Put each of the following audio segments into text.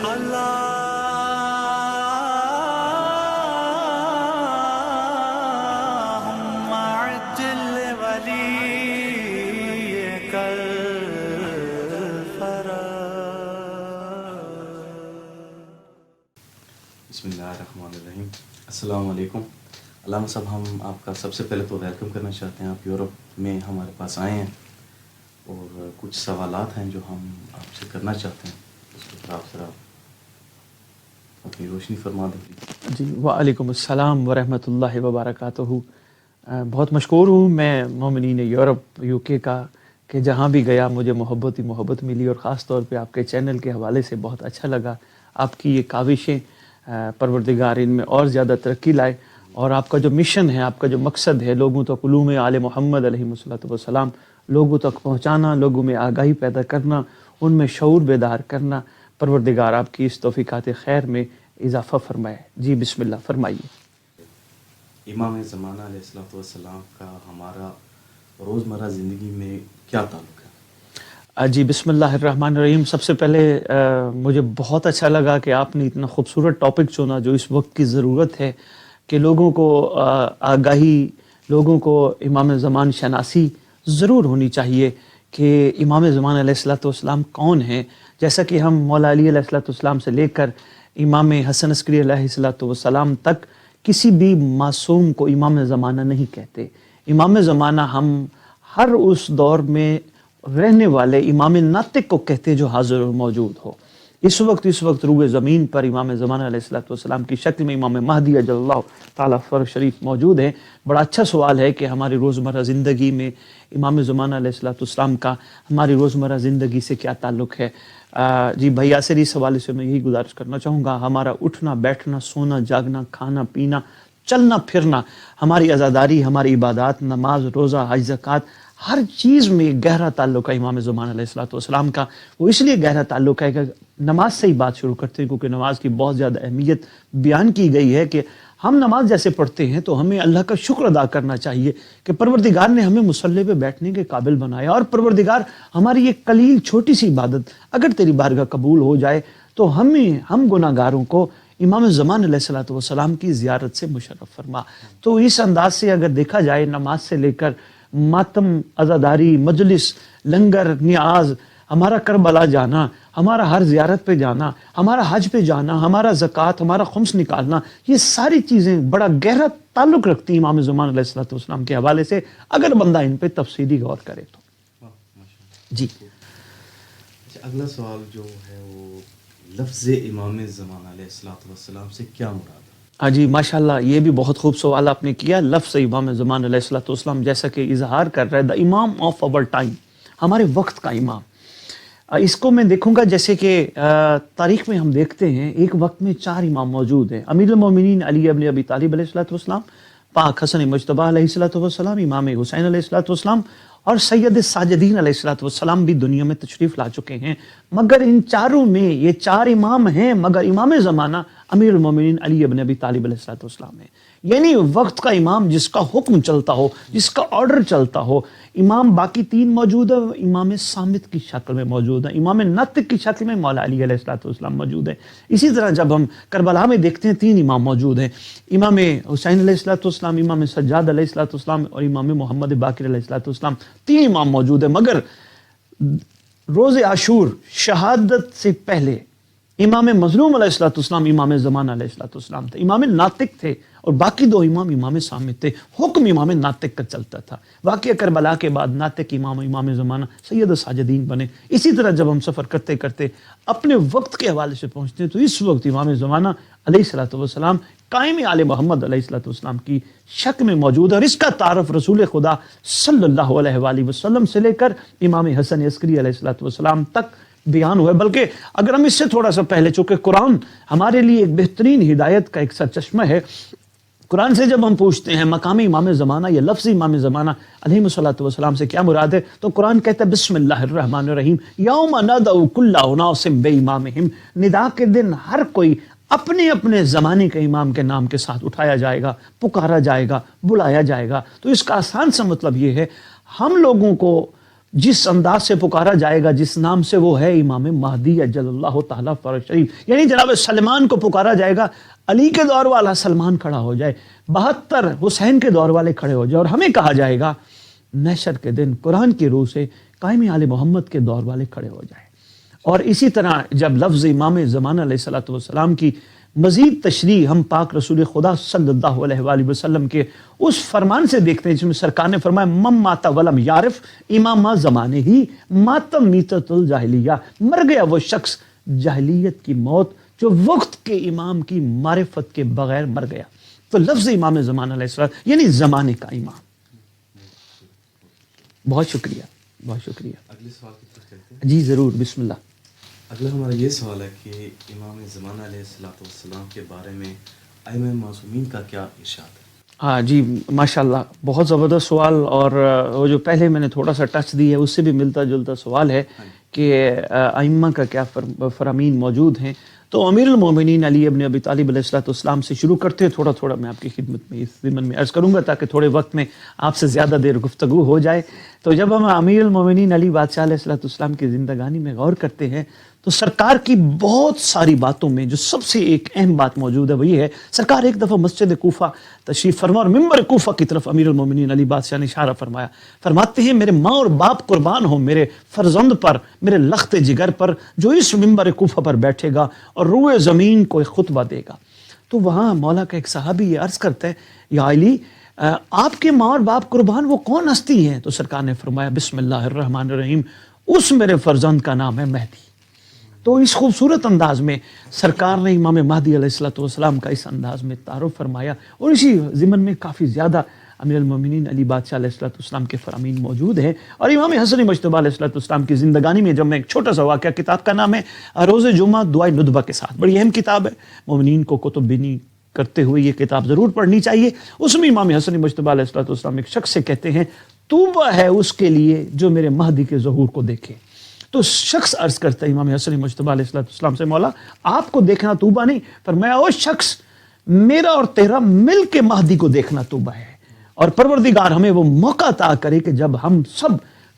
اللهم عجل وليك الفرج. بسم اللہ الرحمن الرحیم. السلام علیکم علامہ صاحب. ہم آپ کا سب سے پہلے تو ویلکم کرنا چاہتے ہیں. آپ یورپ میں ہمارے پاس آئے ہیں اور کچھ سوالات ہیں جو ہم آپ سے کرنا چاہتے ہیں. اس کے اوپر آپ ذرا اپنی روشنی فرما دیں. جی وعلیکم السلام ورحمۃ اللہ وبرکاتہ. بہت مشکور ہوں میں مومنین یورپ یو کے کا کہ جہاں بھی گیا مجھے محبت ہی محبت ملی، اور خاص طور پہ آپ کے چینل کے حوالے سے بہت اچھا لگا. آپ کی یہ کاوشیں پروردگار ان میں اور زیادہ ترقی لائے، اور آپ کا جو مشن ہے، آپ کا جو مقصد ہے لوگوں تک علوم آل محمد علیہ السلام لوگوں تک پہنچانا، لوگوں میں آگاہی پیدا کرنا، ان میں شعور بیدار کرنا، پروردگار آپ کی اس توفیقات خیر میں اضافہ فرمائے. جی بسم اللہ فرمائیے. امام زمانہ علیہ السلام کا ہمارا روزمرہ زندگی میں کیا تعلق ہے؟ جی بسم اللہ الرحمن الرحیم. سب سے پہلے مجھے بہت اچھا لگا کہ آپ نے اتنا خوبصورت ٹاپک چنا جو اس وقت کی ضرورت ہے، کہ لوگوں کو آگاہی، لوگوں کو امام زمان شناسی ضرور ہونی چاہیے کہ امام زمان علیہ السلام کون ہیں. جیسا کہ ہم مولا علی علیہ السلام سے لے کر امام حسن عسکری علیہ السلام تک کسی بھی معصوم کو امام زمانہ نہیں کہتے. امام زمانہ ہم ہر اس دور میں رہنے والے امام ناطق کو کہتے جو حاضر و موجود ہو. اس وقت روئے زمین پر امام زمانہ علیہ السلام کی شکل میں امام مہدی اجل اللہ تعالیٰ فرج شریف موجود ہیں. بڑا اچھا سوال ہے کہ ہماری روزمرہ زندگی میں امام زمانہ علیہ السلام کا ہماری روزمرہ زندگی سے کیا تعلق ہے. جی بھائی یاسر، اس حوالے سے میں یہی گزارش کرنا چاہوں گا، ہمارا اٹھنا بیٹھنا، سونا جاگنا، کھانا پینا، چلنا پھرنا، ہماری عزاداری، ہماری عبادات، نماز، روزہ، حج، زکوٰۃ، ہر چیز میں گہرا تعلق ہے امام زمان علیہ السلام کا. وہ اس لیے گہرا تعلق ہے کہ نماز سے ہی بات شروع کرتے ہیں، کیونکہ نماز کی بہت زیادہ اہمیت بیان کی گئی ہے کہ ہم نماز جیسے پڑھتے ہیں تو ہمیں اللہ کا شکر ادا کرنا چاہیے کہ پروردگار نے ہمیں مصلی پہ بیٹھنے کے قابل بنایا، اور پروردگار ہماری یہ قلیل چھوٹی سی عبادت اگر تیری بارگاہ قبول ہو جائے تو ہم گناہ گاروں کو امام زمان علیہ السلام کی زیارت سے مشرف فرما. تو اس انداز سے اگر دیکھا جائے، نماز سے لے کر ماتم، عزاداری، مجلس، لنگر، نیاز، ہمارا کربلا جانا، ہمارا ہر زیارت پہ جانا، ہمارا حج پہ جانا، ہمارا زکوٰۃ، ہمارا خمس نکالنا، یہ ساری چیزیں بڑا گہرا تعلق رکھتی ہیں امام زمان علیہ السلام کے حوالے سے، اگر بندہ ان پہ تفصیلی غور کرے تو. جی اگلا سوال جو ہے وہ لفظ امام زمان علیہ السلام سے کیا مراد ہے؟ ہاں جی ماشاءاللہ، یہ بھی بہت خوب سوال آپ نے کیا. لفظ امام زمان علیہ السلام جیسا کہ اظہار کر رہا ہے، دا امام آف اور ٹائم، ہمارے وقت کا امام. اس کو میں دیکھوں گا جیسے کہ تاریخ میں ہم دیکھتے ہیں ایک وقت میں 4 امام موجود ہیں. امیر المومنین علی ابن ابی طالب علیہ السلام، پاک حسن مجتبیٰ علیہ السلام، امام حسین علیہ السلام، اور سید ساجدین علیہ السلام بھی دنیا میں تشریف لا چکے ہیں. مگر ان چاروں میں یہ 4 امام ہیں، مگر امام زمانہ امیر المومنین علی ابن ابی طالب علیہ السلام ہے. یعنی وقت کا امام، جس کا حکم چلتا ہو، جس کا آرڈر چلتا ہو. امام باقی 3 موجود ہیں، امام صامت کی شکل میں موجود ہیں، امام ناطق کی شکل میں مولا علی علیہ السلام موجود ہیں. اسی طرح جب ہم کربلا میں دیکھتے ہیں 3 امام موجود ہیں، امام حسین علیہ السلام، امام سجاد علیہ السلام، اور امام محمد باقر علیہ السلام. 3 امام موجود ہیں. مگر روز عاشور شہادت سے پہلے امام مظلوم علیہ السلام امام زمان علیہ السلام تھے، امام ناطق تھے، اور باقی 2 امام امام صامت تھے. حکم امام ناطق کا چلتا تھا. واقعہ کربلا کے بعد ناطق امام زمانہ سید ساجدین بنے. اسی طرح جب ہم سفر کرتے کرتے اپنے وقت کے حوالے سے پہنچتے ہیں تو اس وقت امام زمانہ علیہ السلام قائم آل محمد علیہ السلام کی شک میں موجود ہے. اور اس کا تعارف رسول خدا صلی اللہ علیہ وآلہ وسلم سے لے کر امام حسن عسکری علیہ السلام تک بیان ہوا ہے. بلکہ اگر ہم اس سے تھوڑا سا پہلے، چونکہ قرآن ہمارے لیے ایک بہترین ہدایت کا ایک سرچشمہ ہے، قرآن سے جب ہم پوچھتے ہیں مقام امام زمانہ یا لفظ امام زمانہ علیہ السلام سے کیا مراد ہے، تو قرآن کہتا ہے بسم اللہ الرحمن الرحیم، یوم ندعو کل اناس بامامہم، ندا کے دن ہر کوئی اپنے اپنے زمانے کے امام کے نام کے ساتھ اٹھایا جائے گا، پکارا جائے گا، بلایا جائے گا. تو اس کا آسان سا مطلب یہ ہے، ہم لوگوں کو جس انداز سے پکارا جائے گا جس نام سے وہ ہے امام مہدی اجل اللہ تعالیٰ فرج شریف، یعنی جناب سلمان کو پکارا جائے گا، علی کے دور والا سلمان کھڑا ہو جائے، 72 حسین کے دور والے کھڑے ہو جائے، اور ہمیں کہا جائے گا محشر کے دن قرآن کی روح سے قائم آل محمد کے دور والے کھڑے ہو جائے۔ اور اسی طرح جب لفظ امام زمانہ علیہ الصلوۃ والسلام کی مزید تشریح ہم پاک رسول خدا صلی اللہ علیہ وآلہ وسلم کے اس فرمان سے دیکھتے ہیں جس میں سرکار نے فرمایا مم مات ولم یعرف امام زمانے ہی ماتم میتۃ الجاہلیہ، مر گیا وہ شخص جاہلیت کی موت جو وقت کے امام کی معرفت کے بغیر مر گیا۔ تو لفظ امام زمانہ علیہ السلام یعنی زمانے کا امام۔ بہت شکریہ، بہت شکریہ۔ اگلے سوال کی طرف چلتے ہیں۔ جی ضرور، بسم اللہ۔ اگلا ہمارا یہ سوال ہے کہ امام زمانہ علیہ السلام کے بارے میں ائمہ معصومین کا کیا ارشاد ہے؟ ہاں جی، ماشاءاللہ بہت زبردست سوال، اور وہ جو پہلے میں نے تھوڑا سا ٹچ دی ہے اس سے بھی ملتا جلتا سوال ہے کہ ائمہ کا کیا فرامین موجود ہیں۔ تو امیر المومنین علی ابن ابی طالب علیہ السلام سے شروع کرتے ہیں، تھوڑا تھوڑا میں آپ کی خدمت میں اس ضمن میں عرض کروں گا تاکہ تھوڑے وقت میں آپ سے زیادہ دیر گفتگو ہو جائے۔ تو جب ہم امیر المومنین علی بادشاہ علیہ السلام کی زندگانی میں غور کرتے ہیں تو سرکار کی بہت ساری باتوں میں جو سب سے ایک اہم بات موجود ہے وہ یہ ہے، سرکار ایک دفعہ مسجد کوفہ تشریف فرما اور ممبر کوفہ کی طرف امیر المومنین علی بادشاہ نے اشارہ فرمایا، فرماتے ہیں میرے ماں اور باپ قربان ہوں میرے فرزند پر، میرے لخت جگر پر، جو اس ممبر کوفہ پر بیٹھے گا اور روئے زمین کو ایک خطبہ دے گا۔ تو وہاں مولا کا ایک صحابی یہ عرض کرتا ہے یا علی آپ کے ماں اور باپ قربان وہ کون ہستی ہیں؟ تو سرکار نے فرمایا بسم اللہ الرحمن الرحیم، اس میرے فرزند کا نام ہے مہدی۔ تو اس خوبصورت انداز میں سرکار نے امام مہدی علیہ السلام کا اس انداز میں تعارف فرمایا، اور اسی ضمن میں کافی زیادہ امیر المومنین علی بادشاہ علیہ السلام کے فرامین موجود ہیں۔ اور امام حسن مجتبیٰ علیہ السلام کی زندگانی میں جب میں ایک چھوٹا سا واقعہ، کتاب کا نام ہے روز جمعہ دعائے ندبہ کے ساتھ، بڑی اہم کتاب ہے، مومنین کو کتب بینی کرتے ہوئے یہ کتاب ضرور پڑھنی چاہیے۔ اس میں امام حسن مجتبیٰ علیہ السلام ایک شخص سے کہتے ہیں توبہ ہے اس کے لیے جو میرے مہدی کے ظہور کو دیکھے۔ تو شخص عرض کرتا ہے امام حسن مجتبیٰ علیہ السلام سے، مولا آپ کو دیکھنا توبہ نہیں، فرمایا او شخص میرا اور تیرا مل کے مہدی کو دیکھنا توبہ ہے، اور پروردگار ہمیں وہ موقع عطا کرے کہ جب ہم سب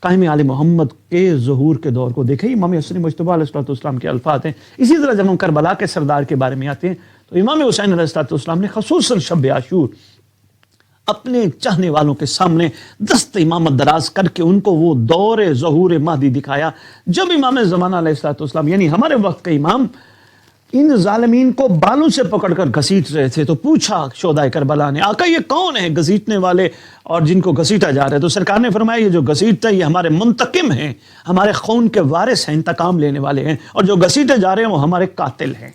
قائم آل محمد کے ظہور کے دور کو دیکھیں۔ امام حسن مجتبیٰ علیہ السلام کے الفاظ ہیں۔ اسی طرح جب ہم کربلا کے سردار کے بارے میں آتے ہیں تو امام حسین علیہ السلام نے خصوصاً شب عاشور اپنے چاہنے والوں کے سامنے دست امامت دراز کر کے ان کو وہ دور ظہور مہدی دکھایا جب امام زمانہ علیہ السلام یعنی ہمارے وقت کے امام ان ظالمین کو بالوں سے پکڑ کر گھسیٹ رہے تھے۔ تو پوچھا شہدائے کربلا نے آقا یہ کون ہیں گھسیٹنے والے اور جن کو گھسیٹا جا رہا ہے؟ تو سرکار نے فرمایا یہ جو گھسیٹتا ہے یہ ہمارے منتقم ہیں، ہمارے خون کے وارث ہیں، انتقام لینے والے ہیں، اور جو گھسیٹے جا رہے ہیں وہ ہمارے قاتل ہیں۔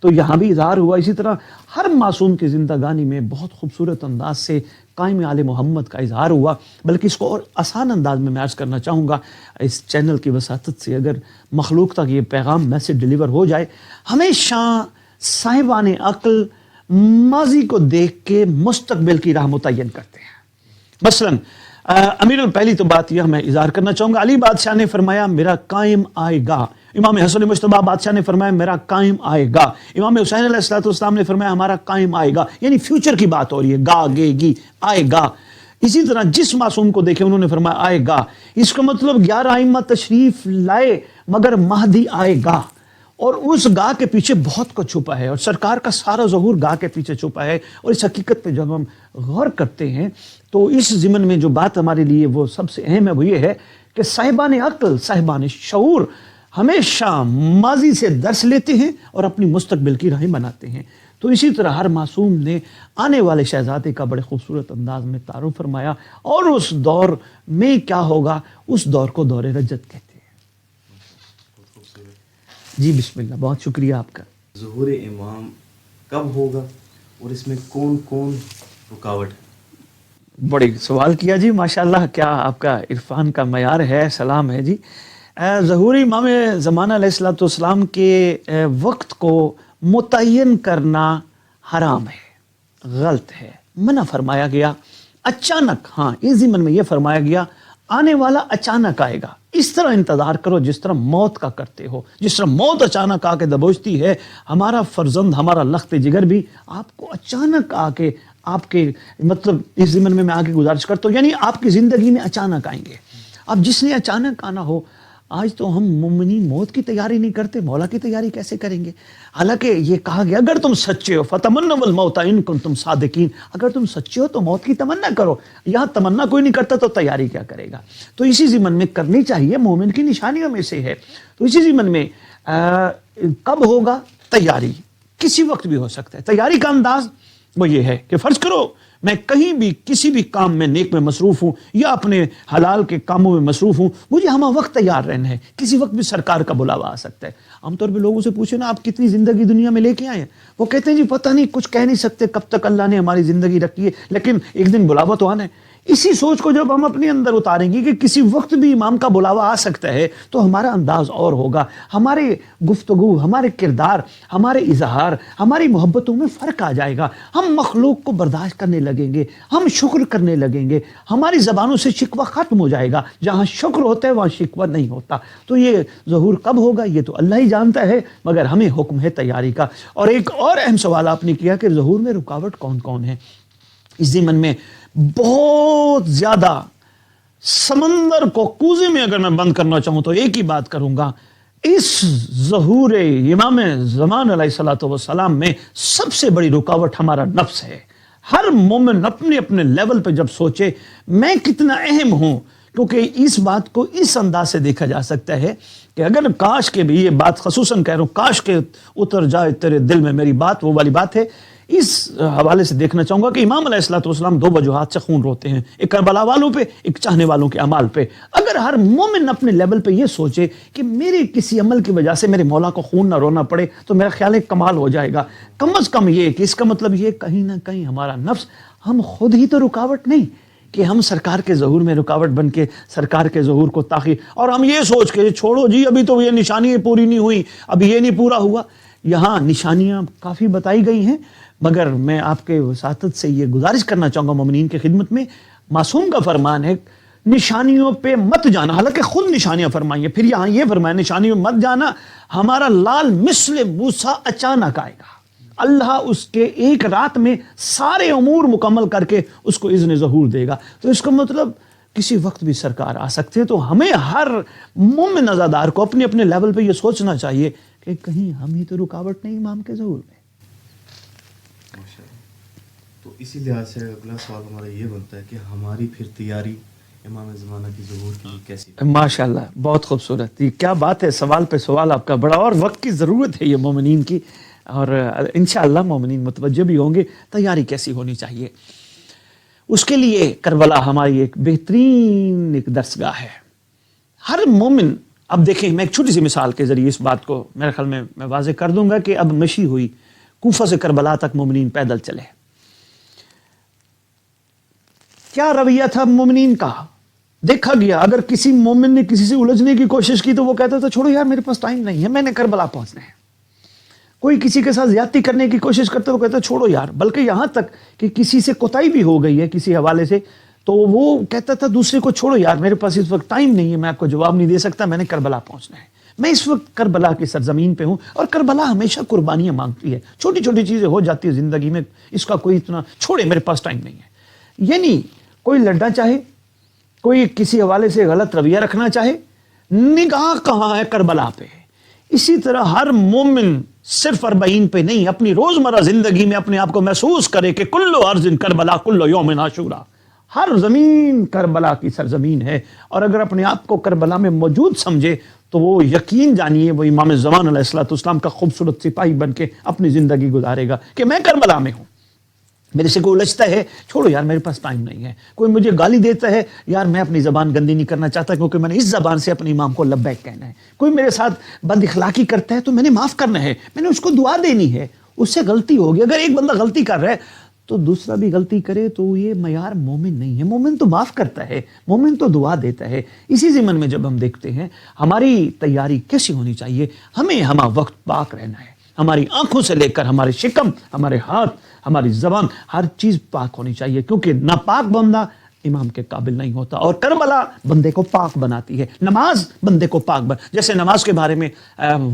تو یہاں بھی اظہار ہوا۔ اسی طرح ہر معصوم کی زندگانی میں بہت خوبصورت انداز سے قائم آل محمد کا اظہار ہوا، بلکہ اس کو اور آسان انداز میں عرض کرنا چاہوں گا اس چینل کی وساطت سے، اگر مخلوق تک یہ پیغام میسج ڈیلیور ہو جائے۔ ہمیشہ صاحبان عقل ماضی کو دیکھ کے مستقبل کی راہ متعین کرتے ہیں۔ مثلا امیر پہلی تو بات یہ میں اظہار کرنا چاہوں گا، علی بادشاہ نے فرمایا میرا قائم آئے گا، امام حسن مجتبیٰ بادشاہ نے فرمایا میرا قائم آئے گا، امام حسین علیہ السلام نے فرمایا ہمارا قائم آئے گا، یعنی فیوچر کی بات ہو رہی ہے، گا گے گی آئے گا۔ اسی طرح جس معصوم کو دیکھے انہوں نے فرمایا آئے گا، اس کا مطلب 11 ائمہ تشریف لائے مگر مہدی آئے گا، اور اس گاہ کے پیچھے بہت کچھ چھپا ہے، اور سرکار کا سارا ظہور گاہ کے پیچھے چھپا ہے۔ اور اس حقیقت پہ جب ہم غور کرتے ہیں تو اس ضمن میں جو بات ہمارے لیے وہ سب سے اہم ہے وہ یہ ہے کہ صاحبان عقل، صاحبان شعور ہمیشہ ماضی سے درس لیتے ہیں اور اپنی مستقبل کی راہیں بناتے ہیں۔ تو اسی طرح ہر معصوم نے آنے والے شہزادے کا بڑے خوبصورت انداز میں تعارف فرمایا، اور اس دور میں کیا ہوگا اس دور کو دور رجت کہتے ہیں۔ جی بسم اللہ، بہت شکریہ آپ کا۔ ظہور امام کب ہوگا اور اس میں کون کون رکاوٹ ہے؟ بڑی سوال کیا جی، ماشاءاللہ کیا آپ کا عرفان کا معیار ہے، سلام ہے جی۔ ظہور امام زمانہ علیہ السلام کے وقت کو متعین کرنا حرام ہے، غلط ہے، منع فرمایا گیا۔ اچانک، ہاں اس ضمن میں یہ فرمایا گیا آنے والا اچانک آئے گا، اس طرح انتظار کرو جس طرح موت کا کرتے ہو، جس طرح موت اچانک آ کے دبوچتی ہے، ہمارا فرزند ہمارا لخت جگر بھی آپ کو اچانک آ کے آپ کے مطلب اس ضمن میں آگے گزارش کرتا ہوں، یعنی آپ کی زندگی میں اچانک آئیں گے۔ اب جس نے اچانک آنا ہو، آج تو ہم مومنین موت کی تیاری نہیں کرتے، مولا کی تیاری کیسے کریں گے؟ حالانکہ یہ کہا گیا اگر تم سچے ہو فتمنوا الموت ان کنتم صادقین، اگر تم سچے ہو تو موت کی تمنا کرو. یہاں تمنا کوئی نہیں کرتا تو تیاری کیا کرے گا؟ تو اسی ضمن میں کرنی چاہیے، مومن کی نشانیوں میں سے ہے. تو اسی ضمن میں کب ہوگا تیاری؟ کسی وقت بھی ہو سکتا ہے. تیاری کا انداز وہ یہ ہے کہ فرض کرو میں کہیں بھی کسی بھی کام میں نیک میں مصروف ہوں یا اپنے حلال کے کاموں میں مصروف ہوں، مجھے ہمہ وقت تیار رہنا ہے. کسی وقت بھی سرکار کا بلاوا آ سکتا ہے. عام طور پہ لوگوں سے پوچھے نا آپ کتنی زندگی دنیا میں لے کے آئے ہیں، وہ کہتے ہیں جی پتہ نہیں، کچھ کہہ نہیں سکتے کب تک اللہ نے ہماری زندگی رکھی ہے، لیکن ایک دن بلاوا تو آنا ہے. اسی سوچ کو جب ہم اپنے اندر اتاریں گے کہ کسی وقت بھی امام کا بلاوا آ سکتا ہے، تو ہمارا انداز اور ہوگا، ہمارے گفتگو، ہمارے کردار، ہمارے اظہار، ہماری محبتوں میں فرق آ جائے گا. ہم مخلوق کو برداشت کرنے لگیں گے، ہم شکر کرنے لگیں گے، ہماری زبانوں سے شکوہ ختم ہو جائے گا. جہاں شکر ہوتا ہے وہاں شکوہ نہیں ہوتا. تو یہ ظہور کب ہوگا یہ تو اللہ ہی جانتا ہے، مگر ہمیں حکم ہے تیاری کا. اور ایک اور اہم سوال آپ نے کیا کہ ظہور میں رکاوٹ کون کون ہے. اس ضمن میں بہت زیادہ سمندر کو کوزے میں اگر میں بند کرنا چاہوں تو ایک ہی بات کروں گا، اس ظہور امام زمان علیہ الصلوۃ والسلام میں سب سے بڑی رکاوٹ ہمارا نفس ہے. ہر مومن اپنے اپنے لیول پہ جب سوچے میں کتنا اہم ہوں، کیونکہ اس بات کو اس انداز سے دیکھا جا سکتا ہے کہ اگر کاش کے بھی، یہ بات خصوصاً کہہ رہا ہوں، کاش کے اتر جائے تیرے دل میں میری بات، وہ والی بات ہے. اس حوالے سے دیکھنا چاہوں گا کہ امام علیہ الصلوۃ والسلام دو وجوہات سے خون روتے ہیں، ایک کربلا والوں پہ، ایک چاہنے والوں کے اعمال پہ. اگر ہر مومن اپنے لیول پہ یہ سوچے کہ میرے کسی عمل کی وجہ سے میرے مولا کو خون نہ رونا پڑے تو میرا خیال ہے کمال ہو جائے گا. کم از کم یہ کہ اس کا مطلب یہ کہیں نہ کہیں ہمارا نفس، ہم خود ہی تو رکاوٹ نہیں کہ ہم سرکار کے ظہور میں رکاوٹ بن کے سرکار کے ظہور کو تاخیر، اور ہم یہ سوچ کے چھوڑو جی ابھی تو یہ نشانی پوری نہیں ہوئی، ابھی یہ نہیں پورا ہوا. یہاں نشانیاں کافی بتائی گئی ہیں، مگر میں آپ کے وساطت سے یہ گزارش کرنا چاہوں گا مومنین کی خدمت میں، معصوم کا فرمان ہے نشانیوں پہ مت جانا. حالانکہ خود نشانیاں فرمائی ہیں، پھر یہاں یہ فرمایا نشانیوں پہ مت جانا. ہمارا لال مثل موسیٰ اچانک آئے گا، اللہ اس کے ایک رات میں سارے امور مکمل کر کے اس کو اذن ظہور دے گا. تو اس کا مطلب کسی وقت بھی سرکار آ سکتے ہیں. تو ہمیں ہر مومن عزادار کو اپنے اپنے لیول پہ یہ سوچنا چاہیے کہ کہیں ہم ہی تو رکاوٹ نہیں امام کے ظہور میں. تو اسی لحاظ سے اگلا سوال ہمارا یہ بنتا ہے کہ ہماری پھر تیاری امام زمانہ کی ظہور کی کیسی؟ ماشاءاللہ بہت خوبصورت، یہ کیا بات ہے، سوال پہ سوال آپ کا بڑا، اور وقت کی ضرورت ہے یہ مومنین کی، اور انشاءاللہ مومنین متوجہ بھی ہوں گے تیاری کیسی ہونی چاہیے. اس کے لیے کربلا ہماری ایک بہترین ایک درسگاہ ہے. ہر مومن، اب دیکھیں میں ایک چھوٹی سی مثال کے ذریعے اس بات کو میرے خیال میں واضح کر دوں گا کہ اب مشی ہوئی کوفہ سے کربلا تک مومنین پیدل چلے. کیا رویہ تھا مومنین کا؟ دیکھا گیا اگر کسی مومن نے کسی سے الجھنے کی کوشش کی تو وہ کہتا تھا چھوڑو یار میرے پاس ٹائم نہیں ہے، میں نے کربلا پہنچنا ہے. کوئی کسی کے ساتھ زیادتی کرنے کی کوشش کرتا وہ کہتا چھوڑو یار، بلکہ یہاں تک کہ کسی سے کوتاہی بھی ہو گئی ہے کسی حوالے سے تو وہ کہتا تھا دوسرے کو چھوڑو یار میرے پاس اس وقت ٹائم نہیں ہے، میں آپ کو جواب نہیں دے سکتا، میں نے کربلا پہنچنا ہے، میں اس وقت کربلا کی سرزمین پہ ہوں. اور کربلا ہمیشہ قربانیاں مانگتی ہے، چھوٹی چھوٹی چیزیں ہو جاتی ہے زندگی میں، اس کا کوئی اتنا چھوڑے میرے پاس ٹائم نہیں ہے. یعنی کوئی لڑنا چاہے، کوئی کسی حوالے سے غلط رویہ رکھنا چاہے، نگاہ کہاں ہے؟ کربلا پہ. اسی طرح ہر مومن صرف 40 پہ نہیں، اپنی روزمرہ زندگی میں اپنے آپ کو محسوس کرے کہ کلو ارض کربلا کلو یوم عاشورا، ہر زمین کربلا کی سرزمین ہے. اور اگر اپنے آپ کو کربلا میں موجود سمجھے تو وہ یقین جانیے وہ امام زمان علیہ الصلوۃ والسلام کا خوبصورت سپاہی بن کے اپنی زندگی گزارے گا کہ میں کربلا میں ہوں. میرے سے کوئی الجھتا ہے چھوڑو یار میرے پاس ٹائم نہیں ہے. کوئی مجھے گالی دیتا ہے یار میں اپنی زبان گندی نہیں کرنا چاہتا کیونکہ میں نے اس زبان سے اپنے امام کو لبیک کہنا ہے. کوئی میرے ساتھ بد اخلاقی کرتا ہے تو میں نے معاف کرنا ہے، میں نے اس کو دعا دینی ہے. اس سے غلطی ہوگی، اگر ایک بندہ غلطی کر رہا ہے تو دوسرا بھی غلطی کرے تو یہ معیار مومن نہیں ہے. مومن تو معاف کرتا ہے، مومن تو دعا دیتا ہے. اسی ضمن میں جب ہم دیکھتے ہیں ہماری تیاری کیسی ہونی چاہیے، ہمیں ہمہ وقت پاک رہنا ہے. ہماری آنکھوں سے لے کر ہمارے شکم، ہمارے ہاتھ، ہماری زبان، ہر چیز پاک ہونی چاہیے کیونکہ ناپاک بندہ امام کے قابل نہیں ہوتا. اور کربلا بندے کو پاک بناتی ہے. نماز بندے کو پاک جیسے نماز کے بارے میں